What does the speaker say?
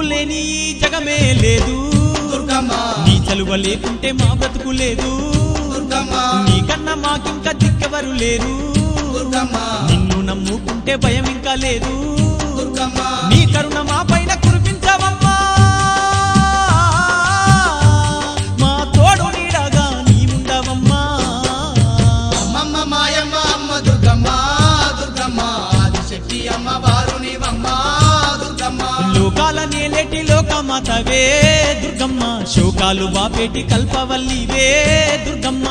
లేని జగమే లేదు దుర్గమ్మ నీ చలువ లేకుంటే మా బ్రతుకు లేదు దుర్గమ్మ నీకన్నా మాకింకా దిక్కెవరు లేరు దుర్గమ్మ నిన్ను నమ్ముకుంటే భయం ఇంకా లేదు దుర్గమ్మ నీ కరుణ మా పైన కురిపించవమ్మా మా తోడు నీడగా నీ ఉండవమ్మా అమ్మమ్మ మాయమ్మ అమ్మ దుర్గమ్మ దుర్గమ్మ ఆదిశక్తి అమ్మ వారునివమ్మ దుర్గమ్మ లోకాల నేలేటి లోకమాతవే దుర్గమ్మ శోకాలు బాపేటి కల్పవల్లివే దుర్గమ్మ